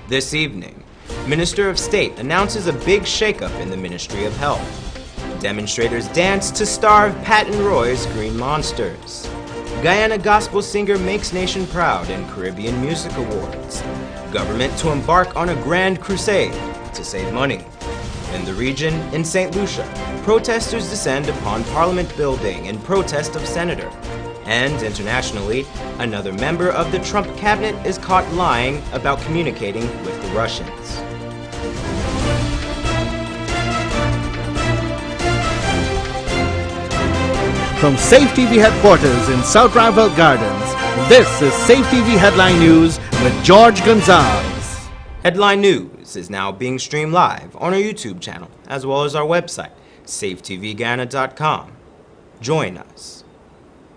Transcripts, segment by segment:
This evening, Minister of State announces a big shakeup in the Ministry of Health. Demonstrators dance to starve Patton Roy's Green Monsters. Guyana gospel singer makes nation proud in Caribbean Music Awards. Government to embark on a grand crusade to save money. In the region, in St. Lucia, protesters descend upon Parliament building in protest of senator. And internationally, another member of the Trump cabinet is caught lying about communicating with the Russians. From Safe TV headquarters in South Rival Gardens, this is Safe TV Headline News with George Gonzalez. Headline News is now being streamed live on our YouTube channel, as well as our website, safetvguyana.com. Join us.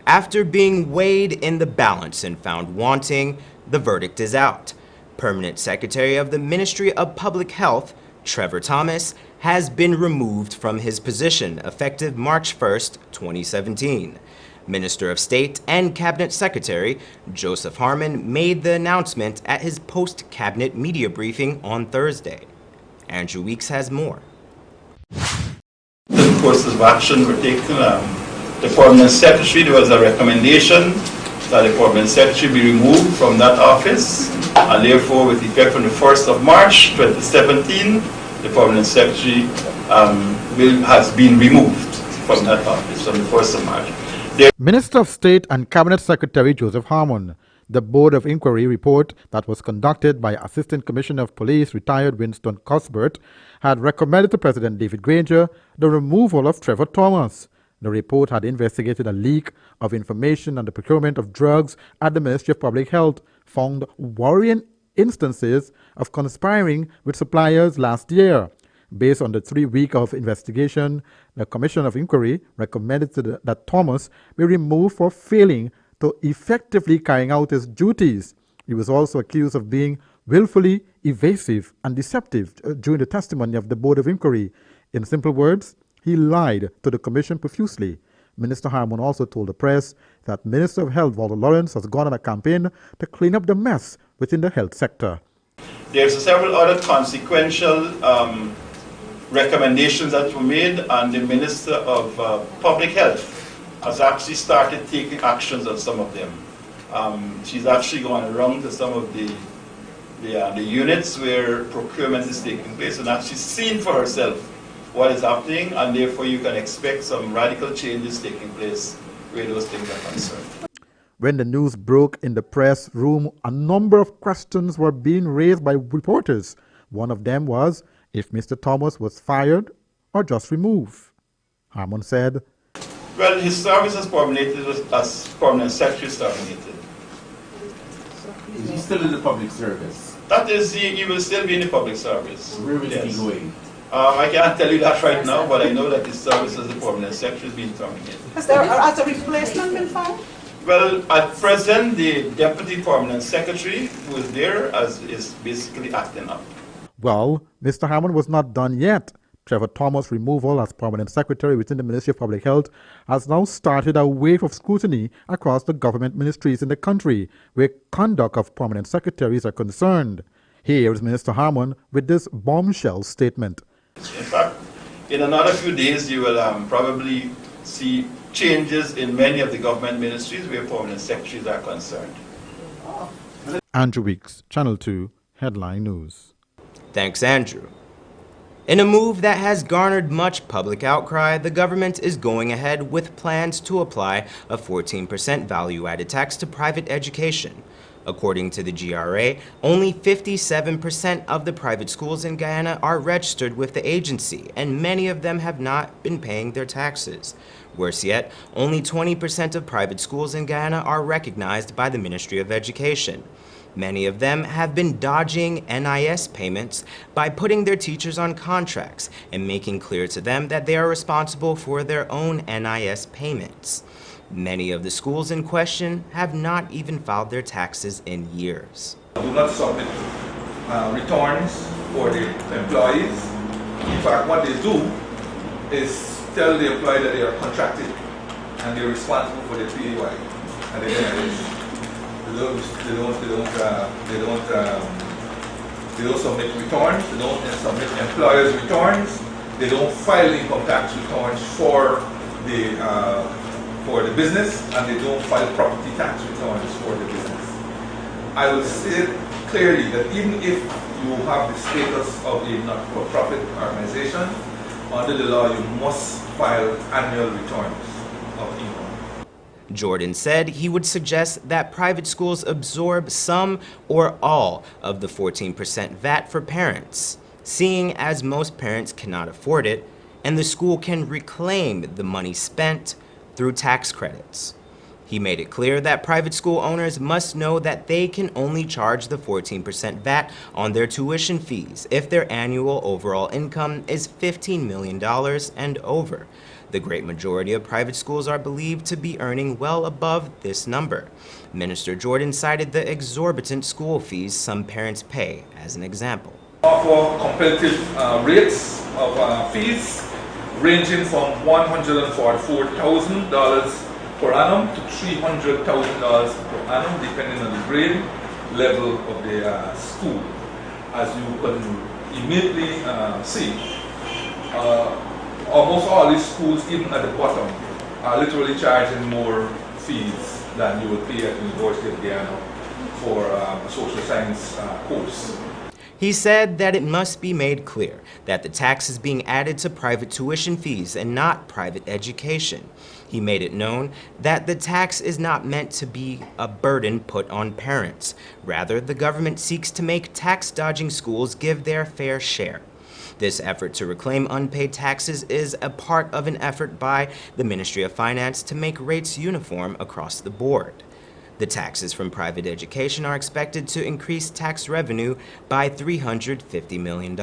After being weighed in the balance and found wanting, the verdict is out. Permanent Secretary of the Ministry of Public Health, Trevor Thomas, has been removed from his position effective March 1st, 2017. Minister of State and Cabinet Secretary Joseph Harmon made the announcement at his post-cabinet media briefing on Thursday. Andrew Weeks has more. The courses of action were taken. The Permanent Secretary, there was a recommendation that the Permanent Secretary be removed from that office, and therefore with effect from the 1st of March 2017, the Permanent Secretary has been removed from that office from the 1st of March. Minister of State and Cabinet Secretary Joseph Harmon. The Board of Inquiry report that was conducted by Assistant Commissioner of Police retired Winston Cuthbert had recommended to President David Granger the removal of Trevor Thomas. The report had investigated a leak of information on the procurement of drugs at the Ministry of Public Health, found worrying instances of conspiring with suppliers last year. Based on the 3 weeks of investigation, the Commission of Inquiry recommended that Thomas be removed for failing to effectively carrying out his duties. He was also accused of being willfully evasive and deceptive during the testimony of the Board of Inquiry. In simple words, he lied to the Commission profusely. Minister Harmon also told the press that Minister of Health Walter Lawrence has gone on a campaign to clean up the mess within the health sector. There's several other consequential recommendations that were made, and the Minister of Public Health has actually started taking actions on some of them. She's actually gone around to some of the units where procurement is taking place and actually seen for herself what is happening, and therefore you can expect some radical changes taking place where those things are concerned. When the news broke in the press room, a number of questions were being raised by reporters. One of them was if Mr. Thomas was fired or just removed. Harmon said, well, his service is terminated as Permanent Secretary is terminated. Is he still in the public service? That is, he will still be in the public service. Where will he be going? I can't tell you that right now, but I know that his service as the Permanent Secretary is being terminated. Has a replacement been found? Well, at present, the Deputy Permanent Secretary who is there is basically acting up. Well, Mr. Harmon was not done yet. Trevor Thomas' removal as Permanent Secretary within the Ministry of Public Health has now started a wave of scrutiny across the government ministries in the country where conduct of Permanent Secretaries are concerned. Here is Minister Harmon with this bombshell statement. In fact, in another few days, you will probably see changes in many of the government ministries where Permanent Secretaries are concerned. Andrew Weeks, Channel 2, Headline News. Thanks, Andrew. In a move that has garnered much public outcry, the government is going ahead with plans to apply a 14% value-added tax to private education. According to the GRA, only 57% of the private schools in Guyana are registered with the agency, and many of them have not been paying their taxes. Worse yet, only 20% of private schools in Guyana are recognized by the Ministry of Education. Many of them have been dodging NIS payments by putting their teachers on contracts and making clear to them that they are responsible for their own NIS payments. Many of the schools in question have not even filed their taxes in years. Do not submit returns for the employees. In fact, what they do is tell the employee that they are contracted and they're responsible for the PAY and the NIS. They don't They don't submit returns, they don't submit employers' returns, they don't file income tax returns for the business, and they don't file property tax returns for the business. I will say clearly that even if you have the status of a not-for-profit organization, under the law you must file annual returns of income. Jordan said he would suggest that private schools absorb some or all of the 14% VAT for parents, seeing as most parents cannot afford it, and the school can reclaim the money spent through tax credits. He made it clear that private school owners must know that they can only charge the 14% VAT on their tuition fees if their annual overall income is $15 million and over. The great majority of private schools are believed to be earning well above this number. Minister Jordan cited the exorbitant school fees some parents pay as an example. Offer competitive rates of fees ranging from $144,000 per annum to $300,000 per annum, depending on the grade level of the school. As you can immediately see, almost all these schools, even at the bottom, are literally charging more fees than you would pay at the University of Guyana for a social science course. He said that it must be made clear that the tax is being added to private tuition fees and not private education. He made it known that the tax is not meant to be a burden put on parents. Rather, the government seeks to make tax-dodging schools give their fair share. This effort to reclaim unpaid taxes is a part of an effort by the Ministry of Finance to make rates uniform across the board. The taxes from private education are expected to increase tax revenue by $350 million.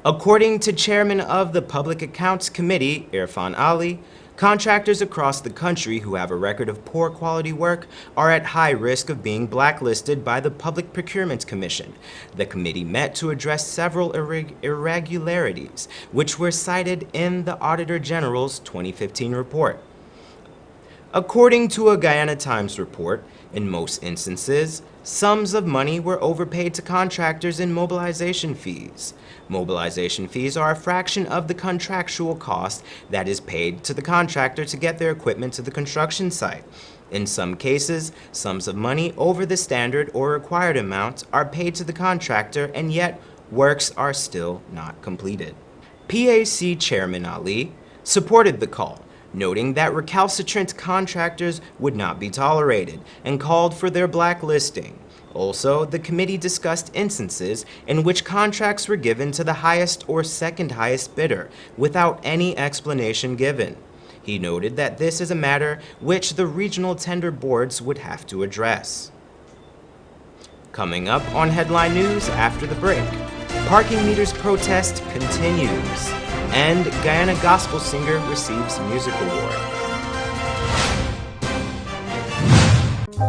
According to Chairman of the Public Accounts Committee, Irfan Ali, contractors across the country who have a record of poor quality work are at high risk of being blacklisted by the Public Procurement Commission. The committee met to address several irregularities, which were cited in the Auditor General's 2015 report. According to a Guyana Times report, in most instances, sums of money were overpaid to contractors in mobilization fees. Mobilization fees are a fraction of the contractual cost that is paid to the contractor to get their equipment to the construction site. In some cases, sums of money over the standard or required amount are paid to the contractor, and yet works are still not completed. PAC Chairman Ali supported the call, noting that recalcitrant contractors would not be tolerated and called for their blacklisting. Also, the committee discussed instances in which contracts were given to the highest or second highest bidder without any explanation given. He noted that this is a matter which the regional tender boards would have to address. Coming up on Headline News after the break, parking meters protest continues, and Guyana gospel singer receives music award.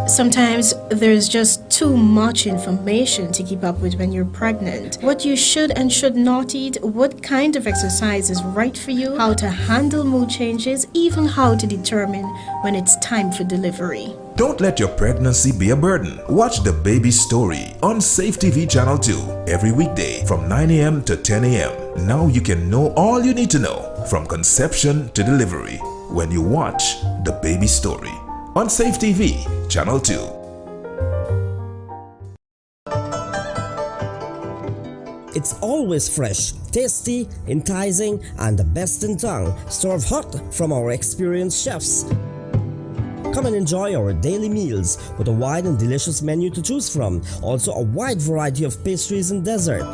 Sometimes there's just too much information to keep up with when you're pregnant. What you should and should not eat, what kind of exercise is right for you, how to handle mood changes, even how to determine when it's time for delivery. Don't let your pregnancy be a burden. Watch The Baby Story on Safe TV Channel 2 every weekday from 9 a.m. to 10 a.m. Now you can know all you need to know from conception to delivery when you watch The Baby Story on Safe TV Channel 2. It's always fresh, tasty, enticing, and the best in town. Served hot from our experienced chefs. Come and enjoy our daily meals with a wide and delicious menu to choose from. Also a wide variety of pastries and dessert.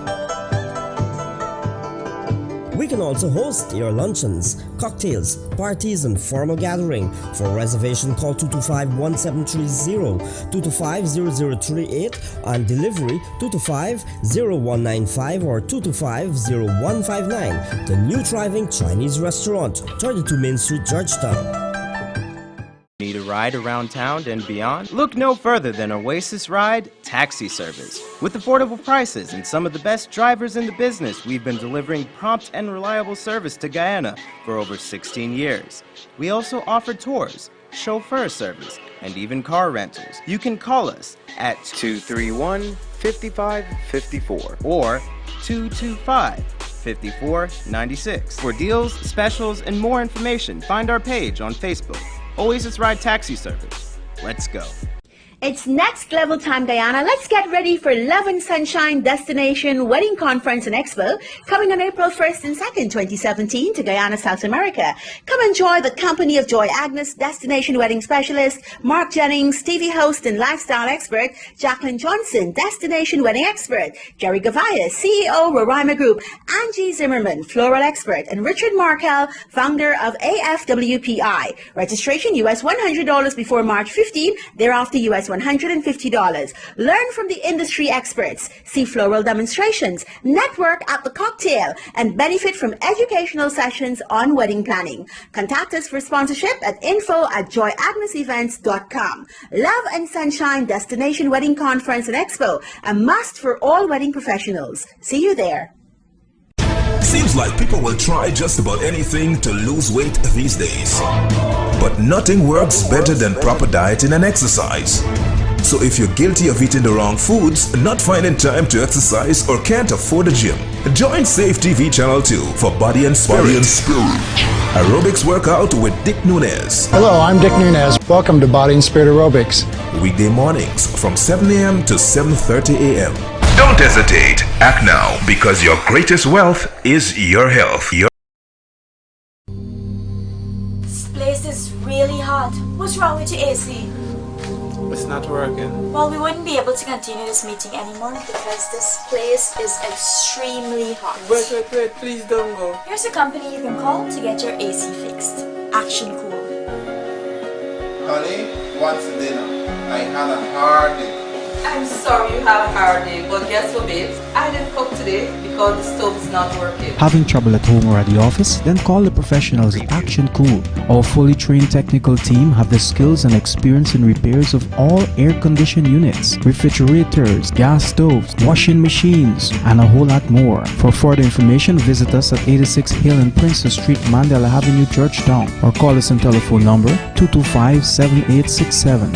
We can also host your luncheons, cocktails, parties, and formal gathering. For reservation, call 225-1730, 225-0038, and delivery 225-0195 or 225-0159. The new thriving Chinese restaurant, 32 Main Street, Georgetown. Need a ride around town and beyond? Look no further than Oasis Ride Taxi Service. With affordable prices and some of the best drivers in the business, we've been delivering prompt and reliable service to Guyana for over 16 years. We also offer tours, chauffeur service, and even car rentals. You can call us at 231-5554 or 225-5496. For deals, specials, and more information, find our page on Facebook. Oasis Ride Taxi Service. Let's go. It's next level time, Guyana. Let's get ready for Love and Sunshine Destination Wedding Conference and Expo coming on April 1st and 2nd, 2017 to Guyana, South America. Come enjoy the company of Joy Agnes, Destination Wedding Specialist, Mark Jennings, TV host and lifestyle expert, Jacqueline Johnson, Destination Wedding Expert, Jerry Gavaya, CEO, Roraima Group, Angie Zimmerman, Floral Expert, and Richard Markel, founder of AFWPI. Registration US $100 before March 15, thereafter US $150. Learn from the industry experts, see floral demonstrations, network at the cocktail, and benefit from educational sessions on wedding planning. Contact us for sponsorship at info@joyagnesevents.com. Love and Sunshine Destination Wedding Conference and Expo, a must for all wedding professionals. See you there. Seems like people will try just about anything to lose weight these days. But nothing works better than proper dieting and exercise. So if you're guilty of eating the wrong foods, not finding time to exercise, or can't afford a gym, join Safe TV Channel 2 for Body and Spirit. Aerobics workout with Dick Nunez. Hello, I'm Dick Nunez. Welcome to Body and Spirit Aerobics. Weekday mornings from 7 a.m. to 7:30 a.m. Don't hesitate. Act now, because your greatest wealth is your health. This place is really hot. What's wrong with your AC? It's not working. Well, we wouldn't be able to continue this meeting anymore because this place is extremely hot. Wait, please don't go. Here's a company you can call to get your AC fixed. Action Cool. Honey, what's dinner? I had a hard day. I'm sorry you have a hard day, but guess what, babes? I didn't cook today because the stove is not working. Having trouble at home or at the office? Then call the professionals at Action Cool. Our fully trained technical team have the skills and experience in repairs of all air-conditioned units, refrigerators, gas stoves, washing machines, and a whole lot more. For further information, visit us at 86 Hill and Princess Street, Mandela Avenue, Georgetown, or call us on telephone number 225-7867.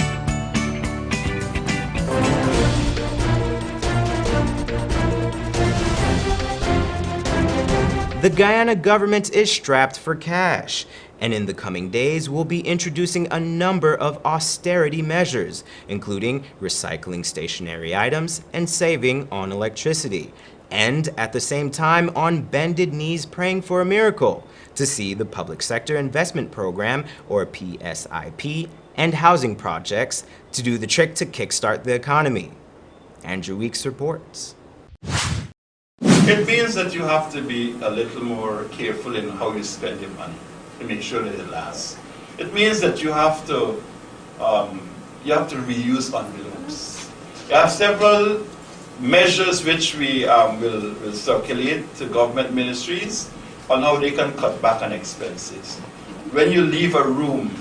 The Guyana government is strapped for cash, and in the coming days will be introducing a number of austerity measures, including recycling stationary items and saving on electricity, and at the same time on bended knees praying for a miracle to see the Public Sector Investment Program, or PSIP, and housing projects to do the trick to kickstart the economy. Andrew Weeks reports. It means that you have to be a little more careful in how you spend your money to make sure that it lasts. It means that you have to reuse envelopes. You have several measures which we will circulate to government ministries on how they can cut back on expenses. When you leave a room,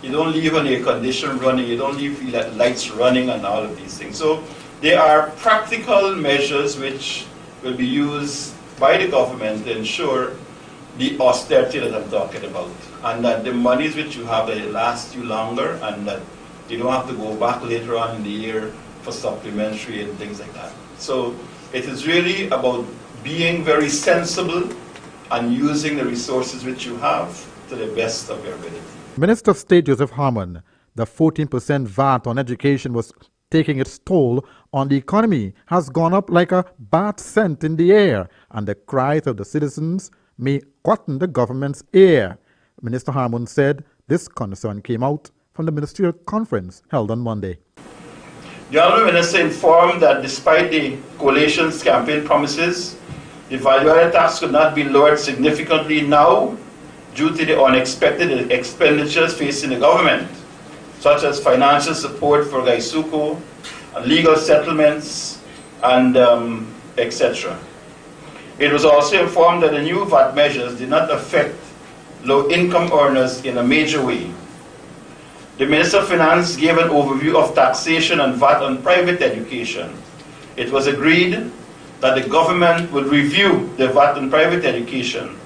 you don't leave an air conditioner running, you don't leave lights running and all of these things. So there are practical measures which will be used by the government to ensure the austerity that I'm talking about, and that the monies which you have, that it lasts you longer, and that you don't have to go back later on in the year for supplementary and things like that. So it is really about being very sensible and using the resources which you have to the best of your ability. Minister of State Joseph Harmon, the 14% VAT on education was taking its toll on the economy, has gone up like a bat scent in the air, and the cries of the citizens may cotton the government's ear. Minister Harmon said this concern came out from the ministerial conference held on Monday. The Honourable Minister informed that despite the coalition's campaign promises, the value-added tax could not be lowered significantly now due to the unexpected expenditures facing the government, such as financial support for Gaisuko, legal settlements, and etc. It was also informed that the new VAT measures did not affect low-income earners in a major way. The Minister of Finance gave an overview of taxation and VAT on private education. It was agreed that the government would review the VAT on private education,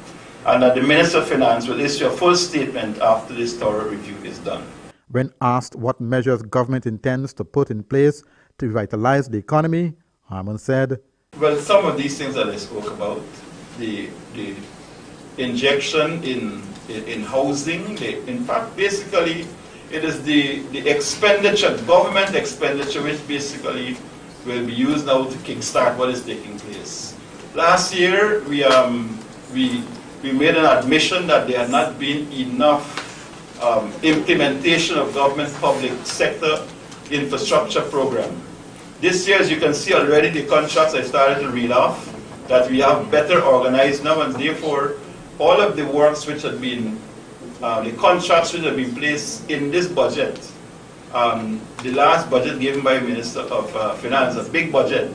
and that the Minister of Finance will issue a full statement after this thorough review is done. When asked what measures government intends to put in place to revitalize the economy, Harmon said, well, some of these things that I spoke about, the injection in housing, in fact, basically, it is the expenditure, government expenditure, which basically will be used now to kickstart what is taking place. Last year, we made an admission that there had not been enough implementation of government public sector infrastructure program. This year, as you can see already, the contracts I started to reel off, that we have better organized now, and therefore, all of the works which had been, the contracts which have been placed in this budget, the last budget given by Minister of Finance, a big budget,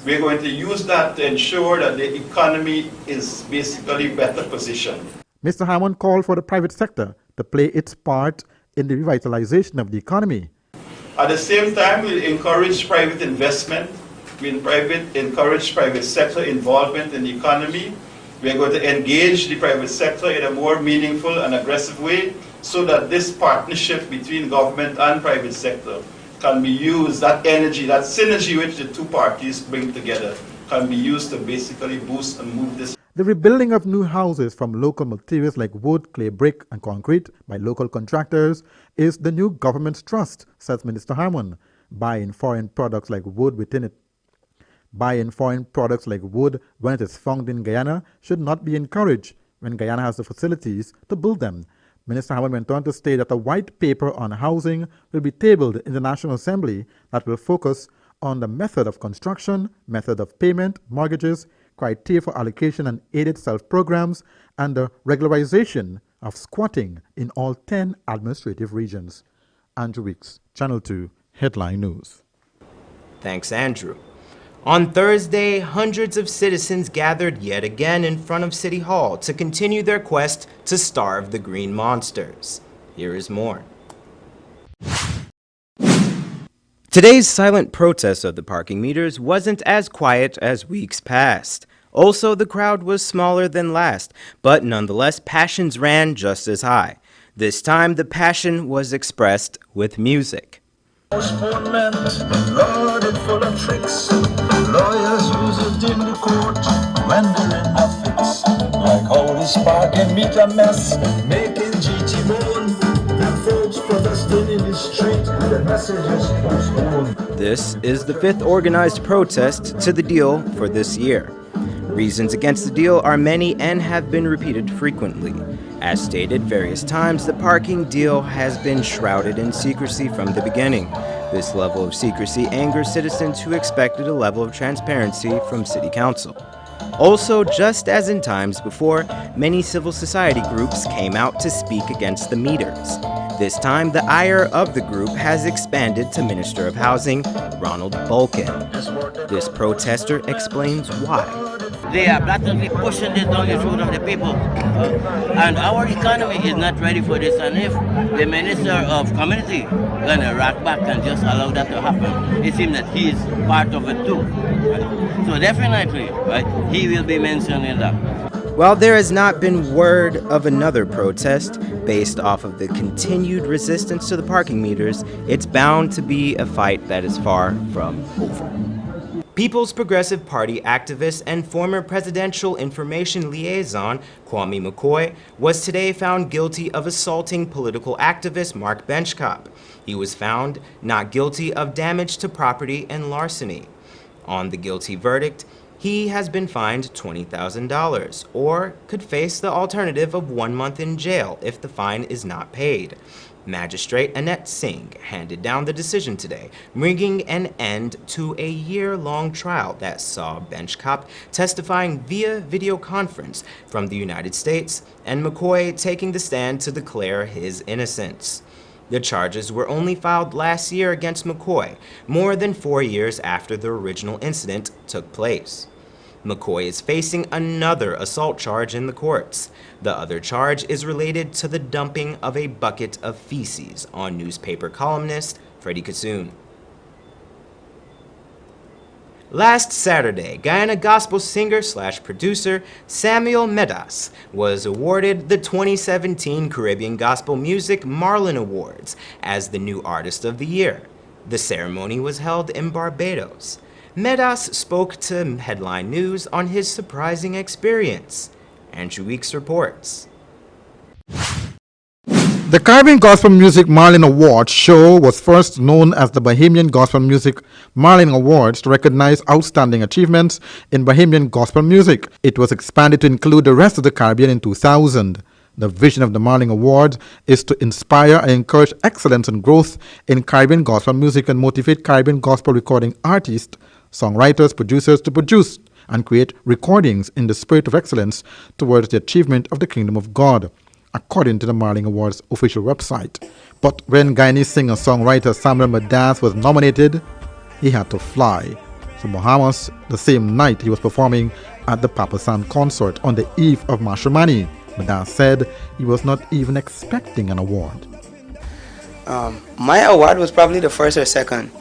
we're going to use that to ensure that the economy is basically better positioned. Mr. Harmon called for the private sector to play its part in the revitalization of the economy. At the same time, we'll encourage private investment, we'll encourage private sector involvement in the economy. We're going to engage the private sector in a more meaningful and aggressive way so that this partnership between government and private sector can be used, that energy, that synergy which the two parties bring together can be used to basically boost and move this. The rebuilding of new houses from local materials like wood, clay, brick, and concrete by local contractors is the new government's trust, says Minister Harmon. Buying foreign products like wood when it is found in Guyana should not be encouraged when Guyana has the facilities to build them. Minister Harmon went on to state that a white paper on housing will be tabled in the National Assembly that will focus on the method of construction, method of payment, mortgages, criteria for allocation and aided self-programs, and the regularization of squatting in all 10 administrative regions. Andrew Weeks, Channel 2, Headline News. Thanks, Andrew. On Thursday, hundreds of citizens gathered yet again in front of City Hall to continue their quest to starve the green monsters. Here is more. Today's silent protest of the parking meters wasn't as quiet as weeks past. Also, the crowd was smaller than last, but nonetheless, passions ran just as high. This time, the passion was expressed with music. Postponement, loaded full of tricks. Lawyers use it in the court when they're in a fix. Like how this parking meter mess, making GT moan. And folks protesting in the street, the message is postponed. This is the fifth organized protest to the deal for this year. Reasons against the deal are many and have been repeated frequently. As stated various times, the parking deal has been shrouded in secrecy from the beginning. This level of secrecy angers citizens who expected a level of transparency from City Council. Also, just as in times before, many civil society groups came out to speak against the meters. This time, the ire of the group has expanded to Minister of Housing, Ronald Bulkin. This protester explains why. They are blatantly pushing this down the throat of the people. And our economy is not ready for this. And if the Minister of Community gonna rock back and just allow that to happen, it seems that he is part of it too. Right? So definitely, right, he will be mentioned in that. While there has not been word of another protest based off of the continued resistance to the parking meters, it's bound to be a fight that is far from over. People's Progressive Party activist and former presidential information liaison Kwame McCoy was today found guilty of assaulting political activist Mark Benchcop. He was found not guilty of damage to property and larceny. On the guilty verdict, he has been fined $20,000 or could face the alternative of 1 month in jail if the fine is not paid. Magistrate Annette Singh handed down the decision today, bringing an end to a year-long trial that saw Benchcop testifying via video conference from the United States and McCoy taking the stand to declare his innocence. The charges were only filed last year against McCoy, more than 4 years after the original incident took place. McCoy is facing another assault charge in the courts. The other charge is related to the dumping of a bucket of feces on newspaper columnist Freddie Kassoon. Last Saturday, Guyana gospel singer/producer Samuel Medas was awarded the 2017 Caribbean Gospel Music Marling Awards as the new Artist of the Year. The ceremony was held in Barbados. Medas spoke to Headline News on his surprising experience. Andrew Weeks reports. The Caribbean Gospel Music Marling Awards show was first known as the Bahamian Gospel Music Marling Awards to recognize outstanding achievements in Bahamian gospel music. It was expanded to include the rest of the Caribbean in 2000. The vision of the Marling Awards is to inspire and encourage excellence and growth in Caribbean gospel music and motivate Caribbean gospel recording artists, songwriters, producers to produce and create recordings in the spirit of excellence towards the achievement of the kingdom of God, according to the Marling Awards official website. But when Guyanese singer-songwriter Samuel Medas was nominated, he had to fly to Bahamas the same night he was performing at the Papa San concert on the eve of Mashramani. Medas said he was not even expecting an award. My award was probably the first or second,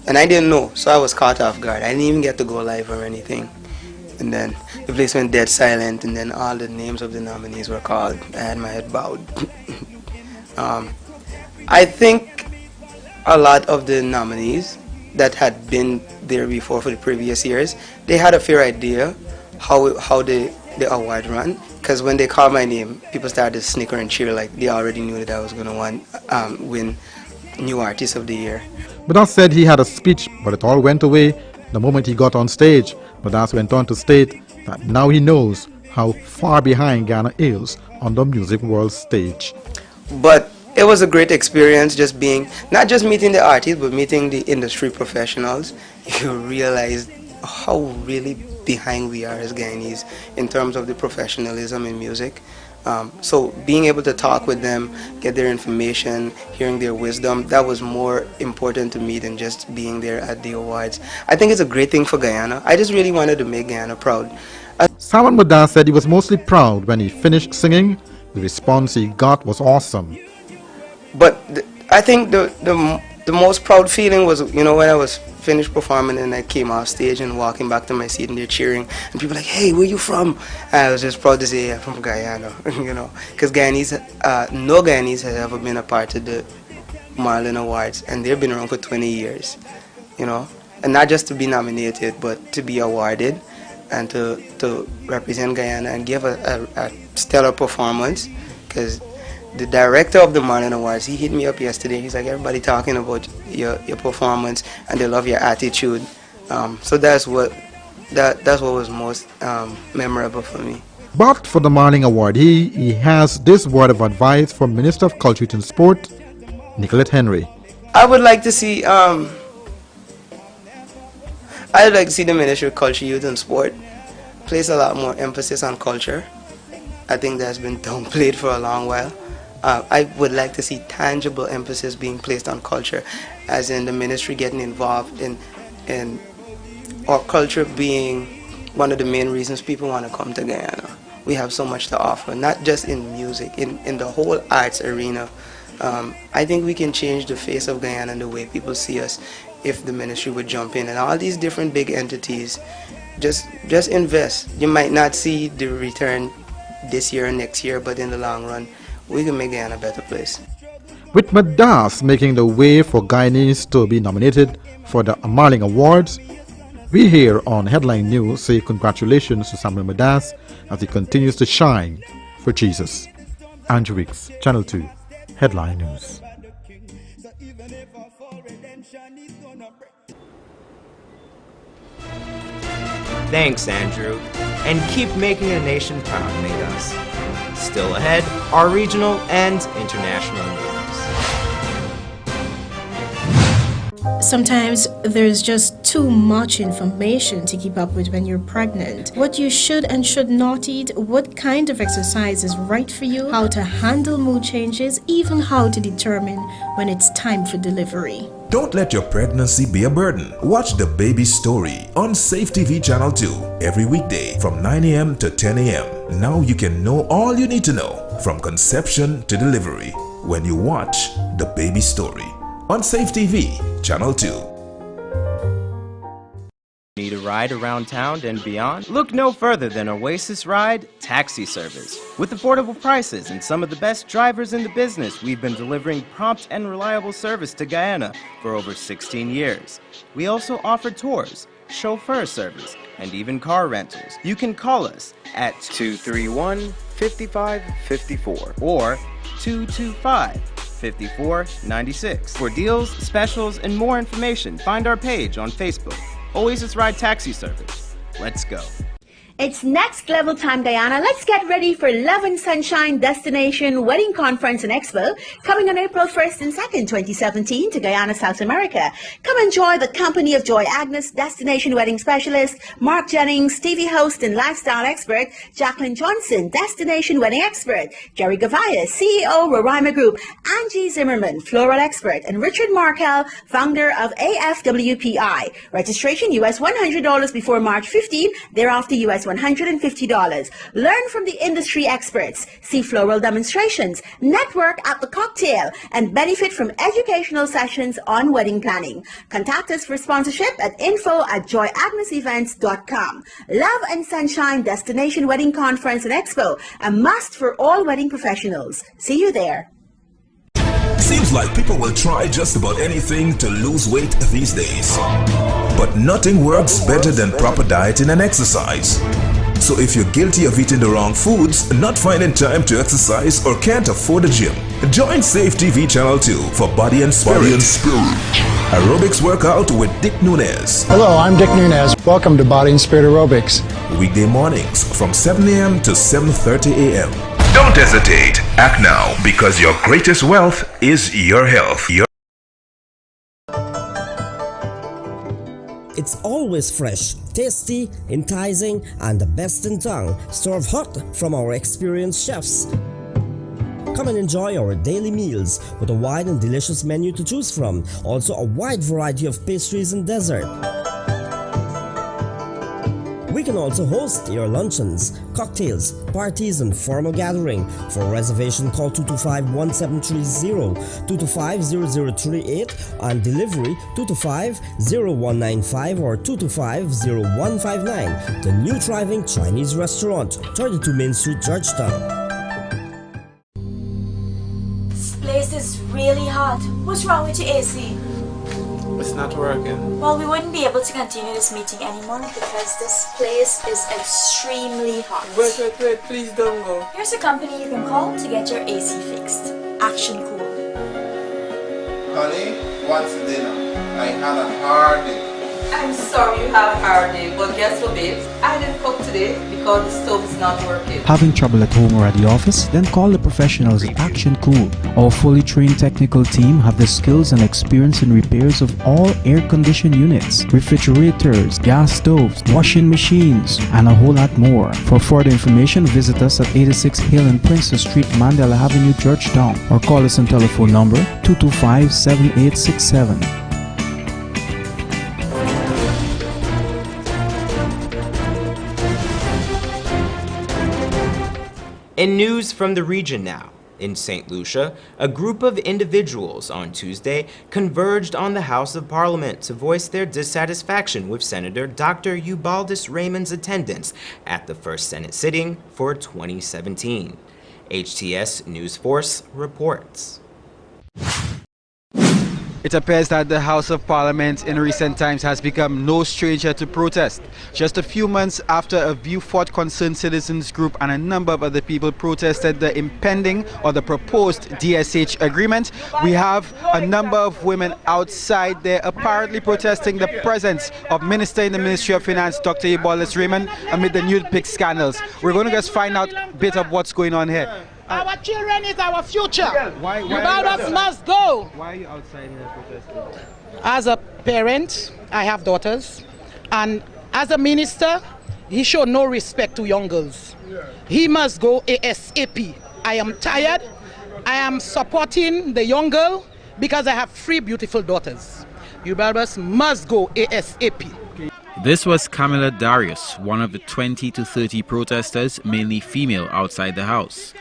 and I didn't know, so I was caught off guard. I didn't even get to go live or anything. And then the place went dead silent, and then all the names of the nominees were called. I had my head bowed. I think a lot of the nominees that had been there before for the previous years, they had a fair idea how the award ran. Because when they called my name, people started to snicker and cheer like they already knew that I was going to win New Artist of the Year. Medas said he had a speech, but it all went away the moment he got on stage. Medas went on to state that now he knows how far behind Guyana is on the music world stage. But it was a great experience just being, not just meeting the artists, but meeting the industry professionals. You realize how really behind we are as Guyanese in terms of the professionalism in music. So being able to talk with them, get their information, hearing their wisdom, that was more important to me than just being there at the awards. I think it's a great thing for Guyana. I just really wanted to make Guyana proud. Samuel Medas said he was mostly proud when he finished singing. The response he got was awesome. But I think the most proud feeling was, when I was finished performing and I came off stage and walking back to my seat and they're cheering and people like, hey, where you from? And I was just proud to say, I'm from Guyana, because no Guyanese has ever been a part of the Marling Awards, and they've been around for 20 years, and not just to be nominated, but to be awarded and to represent Guyana and give a stellar performance. Because the director of the Marling Awards, he hit me up yesterday. He's like, everybody talking about your performance and they love your attitude. So that's what was most memorable for me. But for the Marling Award, he has this word of advice from Minister of Culture and Sport, Nicolette Henry. I would like to see the Ministry of Culture, Youth and Sport place a lot more emphasis on culture. I think that's been downplayed for a long while. I would like to see tangible emphasis being placed on culture, as in the ministry getting involved in our culture being one of the main reasons people want to come to Guyana. We have so much to offer, not just in music, in the whole arts arena. I think we can change the face of Guyana and the way people see us if the ministry would jump in, and all these different big entities just invest. You might not see the return this year or next year, but in the long run, we can make Guyana a better place. With Medas making the way for Guyanese to be nominated for the Marling Awards, we here on Headline News say congratulations to Samuel Medas as he continues to shine for Jesus. Andrew Weeks, Channel 2, Headline News. Thanks, Andrew. And keep making a nation proud, Medas. Still ahead, our regional and international news. Sometimes there's just too much information to keep up with when you're pregnant. What you should and should not eat, what kind of exercise is right for you, how to handle mood changes, even how to determine when it's time for delivery. Don't let your pregnancy be a burden. Watch The Baby Story on Safe TV Channel 2 every weekday from 9 a.m. to 10 a.m. Now you can know all you need to know from conception to delivery when you watch The Baby Story on Safe TV Channel 2. Need a ride around town and beyond? Look no further than Oasis Ride Taxi Service. With affordable prices and some of the best drivers in the business, we've been delivering prompt and reliable service to Guyana for over 16 years. We also offer tours, chauffeur service, and even car rentals. You can call us at 231-5554 or 225-5496. For deals, specials, and more information, find our page on Facebook. Oasis Ride Taxi Service. Let's go. It's next level time, Guyana. Let's get ready for Love and Sunshine Destination Wedding Conference and Expo coming on April 1st and 2nd, 2017 to Guyana, South America. Come enjoy the company of Joy Agnes, Destination Wedding Specialist, Mark Jennings, TV host and lifestyle expert, Jacqueline Johnson, Destination Wedding Expert, Jerry Gavaya, CEO, Roraima Group, Angie Zimmerman, Floral Expert, and Richard Markel, founder of AFWPI. Registration US $100 before March 15, thereafter US $150. Learn from the industry experts, see floral demonstrations, network at the cocktail, and benefit from educational sessions on wedding planning. Contact us for sponsorship at info@joyagnesevents.com. Love and Sunshine Destination Wedding Conference and Expo, a must for all wedding professionals. See you there. Seems like people will try just about anything to lose weight these days. But nothing works better than proper dieting and exercise. So if you're guilty of eating the wrong foods, not finding time to exercise, or can't afford a gym, join Safe TV Channel 2 for Body and Spirit. Aerobics workout with Dick Nunez. Hello, I'm Dick Nunez. Welcome to Body and Spirit Aerobics. Weekday mornings from 7 a.m. to 7:30 a.m. Don't hesitate. Act now, because your greatest wealth is your health. It's always fresh, tasty, enticing, and the best in town, served hot from our experienced chefs. Come and enjoy our daily meals with a wide and delicious menu to choose from. Also a wide variety of pastries and dessert. We can also host your luncheons, cocktails, parties, and formal gathering. For reservation, call 225-1730, 225-0038, and delivery 225-0195 or 225-0159. The new thriving Chinese restaurant, 32 Main Street, Georgetown. This place is really hot. What's wrong with your AC? It's not working. Well, we wouldn't be able to continue this meeting anymore because this place is extremely hot. Wait, please don't go. Here's a company you can call to get your AC fixed. Action Cool. Honey, what's dinner? I had a hard day. I'm sorry you have a hard day, but guess what, babes? I didn't cook today because the stove is not working. Having trouble at home or at the office? Then call the professionals at Action Cool. Our fully trained technical team have the skills and experience in repairs of all air-conditioned units, refrigerators, gas stoves, washing machines, and a whole lot more. For further information, visit us at 86 Hill and Princess Street, Mandela Avenue, Georgetown, or call us on telephone number 225-7867. In news from the region now, in St. Lucia, a group of individuals on Tuesday converged on the House of Parliament to voice their dissatisfaction with Senator Dr. Eubaldus Raymond's attendance at the first Senate sitting for 2017. HTS News Force reports. It appears that the House of Parliament in recent times has become no stranger to protest. Just a few months after a View Fort Concerned Citizens Group and a number of other people protested the impending or the proposed DSH agreement, we have a number of women outside there apparently protesting the presence of Minister in the Ministry of Finance, Dr. Eubaldus Raymond, amid the nude pic scandals. We're going to just find out a bit of what's going on here. Our children is our future. Eubaldus must go. Why are you outside here protesting? As a parent, I have daughters, and as a minister, he showed no respect to young girls. He must go ASAP. I am tired. I am supporting the young girl because I have 3 beautiful daughters. Eubaldus must go ASAP. This was Camilla Darius, one of the 20 to 30 protesters, mainly female, outside the House.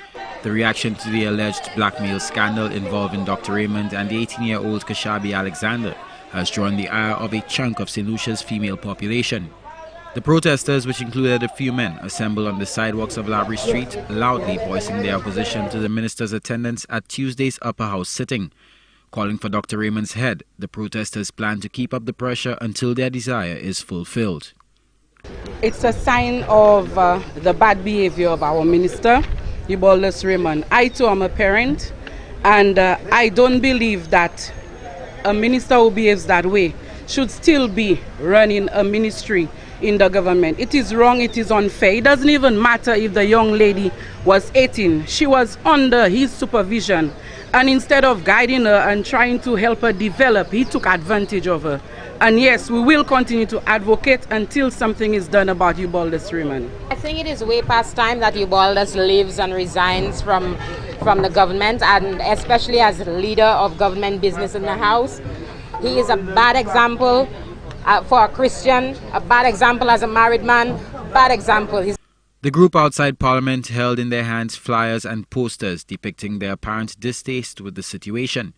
The reaction to the alleged blackmail scandal involving Dr. Raymond and the 18-year-old Kashabi Alexander has drawn the ire of a chunk of St. Lucia's female population. The protesters, which included a few men, assembled on the sidewalks of Lavery Street, loudly voicing their opposition to the minister's attendance at Tuesday's upper house sitting. Calling for Dr. Raymond's head, the protesters plan to keep up the pressure until their desire is fulfilled. It's a sign of the bad behavior of our minister, Eubalus Raymond. I too am a parent, and I don't believe that a minister who behaves that way should still be running a ministry in the government. It is wrong, it is unfair. It doesn't even matter if the young lady was 18. She was under his supervision, and instead of guiding her and trying to help her develop, he took advantage of her. And yes, we will continue to advocate until something is done about Eubalus Raymond. I think it is way past time that Eubalus leaves and resigns from the government, and especially as leader of government business in the House. He is a bad example for a Christian, a bad example as a married man, bad example. The group outside Parliament held in their hands flyers and posters depicting their apparent distaste with the situation.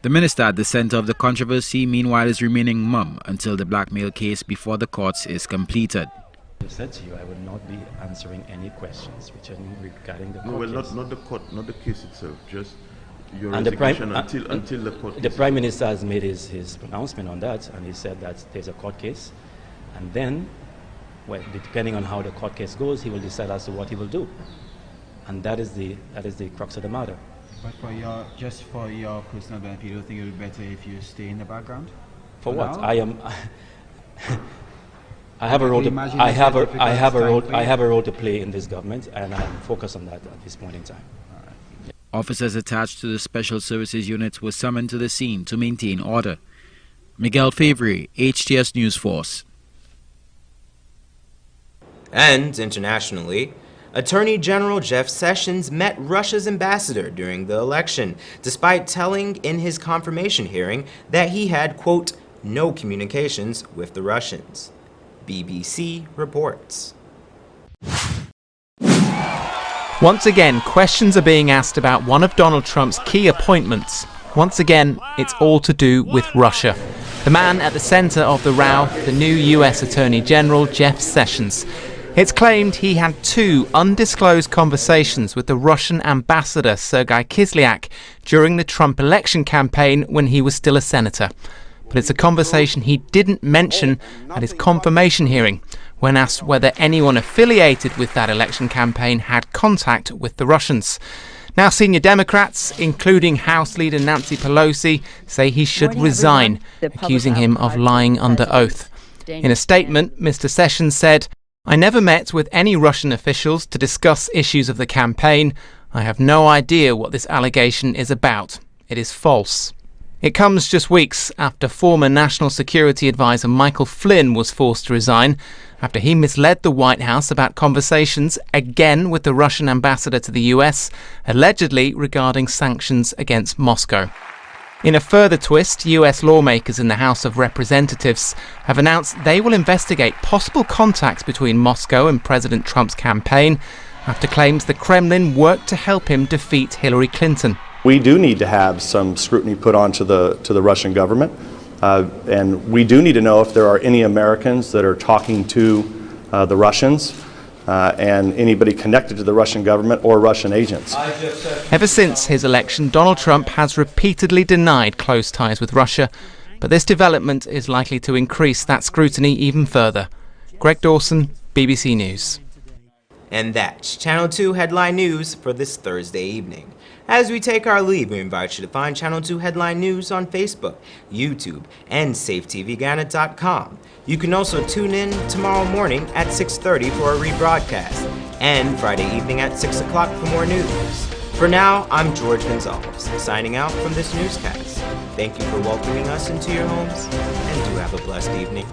The minister at the center of the controversy, meanwhile, is remaining mum until the blackmail case before the courts is completed. I said to you, I would not be answering any questions which are regarding the court. No, well, case. not the court, not the case itself, just your and resignation until the court. The Prime Minister has made his pronouncement on that, and he said that there's a court case, and then, well, depending on how the court case goes, he will decide as to what he will do, and that is the crux of the matter. But just for your personal benefit, you don't think it would be better if you stay in the background? For what? Now? I have a role to play in this government, and I'm focused on that at this point in time. Officers attached to the Special Services Unit were summoned to the scene to maintain order. Miguel Favre, HTS News Force. And internationally, Attorney General Jeff Sessions met Russia's ambassador during the election, despite telling in his confirmation hearing that he had, quote, no communications with the Russians. BBC reports. Once again, questions are being asked about one of Donald Trump's key appointments. Once again, it's all to do with Russia. The man at the center of the row, the new US Attorney General Jeff Sessions. It's claimed he had 2 undisclosed conversations with the Russian ambassador Sergei Kislyak during the Trump election campaign when he was still a senator. But it's a conversation he didn't mention at his confirmation hearing when asked whether anyone affiliated with that election campaign had contact with the Russians. Now senior Democrats, including House Leader Nancy Pelosi, say he should resign, accusing him of lying under oath. In a statement, Mr. Sessions said, "I never met with any Russian officials to discuss issues of the campaign. I have no idea what this allegation is about. It is false." It comes just weeks after former National Security Advisor Michael Flynn was forced to resign after he misled the White House about conversations again with the Russian ambassador to the US, allegedly regarding sanctions against Moscow. In a further twist, US lawmakers in the House of Representatives have announced they will investigate possible contacts between Moscow and President Trump's campaign after claims the Kremlin worked to help him defeat Hillary Clinton. We do need to have some scrutiny put onto the Russian government, and we do need to know if there are any Americans that are talking to the Russians and anybody connected to the Russian government or Russian agents. Ever since his election, Donald Trump has repeatedly denied close ties with Russia, but this development is likely to increase that scrutiny even further. Greg Dawson, BBC News. And that's Channel 2 Headline News for this Thursday evening. As we take our leave, we invite you to find Channel 2 Headline News on Facebook, YouTube, and SafeTVGuyana.com. You can also tune in tomorrow morning at 6:30 for a rebroadcast, and Friday evening at 6 o'clock for more news. For now, I'm George Gonzalez, signing out from this newscast. Thank you for welcoming us into your homes, and do have a blessed evening.